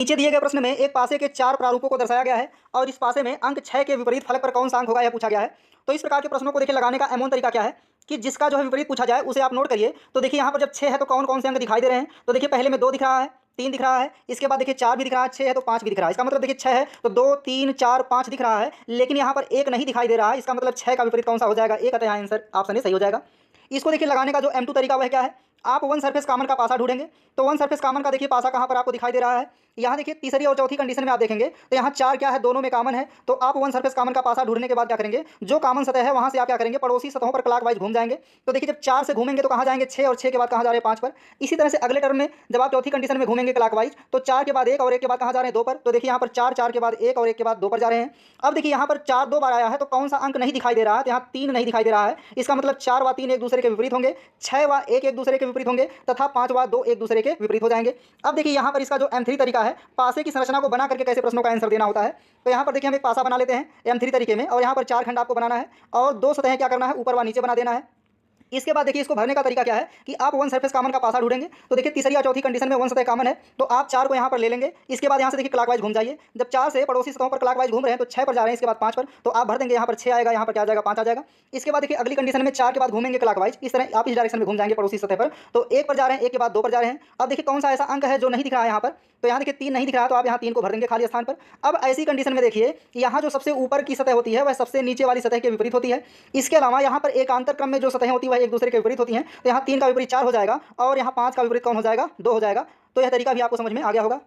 नीचे दिए गए प्रश्न में एक पासे के 4 प्रारूपों को दर्शाया गया है और इस पासे में अंक 6 के विपरीत फलक पर कौन सा अंक होगा यह पूछा गया है। तो इस प्रकार के प्रश्नों को देखिए लगाने का एमोन तरीका क्या है कि जिसका जो है विपरीत पूछा जाए उसे आप नोट करिए। तो देखिए यहाँ पर जब 6 है तो कौन कौन से अंक दिखाई दे रहे हैं। तो देखिए पहले में 2 दिख रहा है, 3 दिख रहा है, इसके बाद देखिए 4 भी दिख रहा है, 6 है तो 5 भी दिख रहा है। इसका मतलब देखिए 6 है तो 2 3 4 5 दिख रहा है, लेकिन यहाँ पर 1 नहीं दिखाई दे रहा है। इसका मतलब 6 का विपरीत कौन सा हो जाएगा, एक अतः आंसर ऑप्शन ए सही हो जाएगा। इसको देखिए लगाने का जो M2 तरीका वह क्या है, आप वन सरफेस कॉमन का पासा ढूंढेंगे। तो वन सरफेस कॉमन का देखिए पासा कहाँ पर आपको दिखाई दे रहा है, यहाँ देखिए तीसरी और चौथी कंडीशन में आप देखेंगे तो यहाँ 4 क्या है, दोनों में कॉमन है। तो आप वन सरफेस कॉमन का पासा ढूंढने के बाद क्या करेंगे, जो कॉमन सतह है वहाँ से आप क्या करेंगे, पड़ोसी सतहों पर क्लॉकवाइज घूम जाएंगे। तो देखिए जब 4 से घूमेंगे तो कहाँ जाएंगे, 6, और 6 के बाद कहाँ जा रहे हैं, 5 पर। इसी तरह से अगले टर्म में जब आप चौथी कंडीशन में घूमेंगे क्लॉकवाइज तो 4 के बाद 1 और 1 के बाद कहाँ जा रहे हैं, 2 पर। तो देखिए यहाँ पर 4 4 के बाद 1 और 1 के बाद 2 पर जा रहे हैं। अब देखिए यहाँ पर 4 2 बार आया है तो कौन सा अंक नहीं दिखाई दे रहा है, तो यहाँ 3 नहीं दिखाई दे रहा है। इसका मतलब 4 व 3 एक दूसरे के विपरीत होंगे, 6 व 1 एक दूसरे के विपरीत होंगे तथा 5 व 2 एक दूसरे के विपरीत हो जाएंगे। अब देखिए यहाँ पर इसका जो M3 तरीका है, पासे की संरचना को बना करके कैसे प्रश्नों का आंसर देना होता है। तो यहाँ पर देखिए हम एक पासा बना लेते हैं M3 तरीके में, और यहाँ पर 4 खंड आपको बनाना है और 2 सतहें क्या करना है, ऊपर व नीचे बना देना है। इसके बाद देखिए इसको भरने का तरीका क्या है कि आप वन सरफेस कॉमन का पासा ढूंढेंगे। तो देखिए तीसरी या चौथी कंडीशन में वन सतह कॉमन है तो आप 4 को यहाँ पर ले लेंगे। इसके बाद यहाँ से देखिए क्लॉकवाइज घूम जाइए। जब 4 से पड़ोसी सतहों पर क्लॉकवाइज घूम रहे हैं तो 6 पर जा रहे हैं, इसके बाद 5 पर, तो आप भर देंगे। यहाँ पर 6 आएगा, यहाँ पर क्या आ जाएगा, 5 आ जाएगा। इसके बाद देखिए अगली कंडीशन में 4 के बाद घूमेंगे क्लॉकवाइज, इस तरह आप इस डायरेक्शन में घूम जाएंगे पड़ोसी सतह पर। तो 1 पर जा रहे हैं, 1 के बाद 2 पर जा रहे हैं। अब देखिए कौन सा ऐसा अंक है जो नहीं दिख रहा है यहाँ पर, तो यहाँ देखिए 3 नहीं दिख रहा है तो आप यहाँ 3 को भर देंगे खाली स्थान पर। अब ऐसी कंडीशन में देखिए यहाँ जो सबसे ऊपर की सतह होती है वह सबसे नीचे वाली सतह के विपरीत होती है। इसके अलावा यहाँ पर एकांतर क्रम में जो सतहें होती है वह एक दूसरे के विपरीत होती हैं। तो यहाँ 3 का विपरीत 4 हो जाएगा और यहाँ 5 का विपरीत कौन हो जाएगा, 2 हो जाएगा। तो यह तरीका भी आपको समझ में आ गया होगा।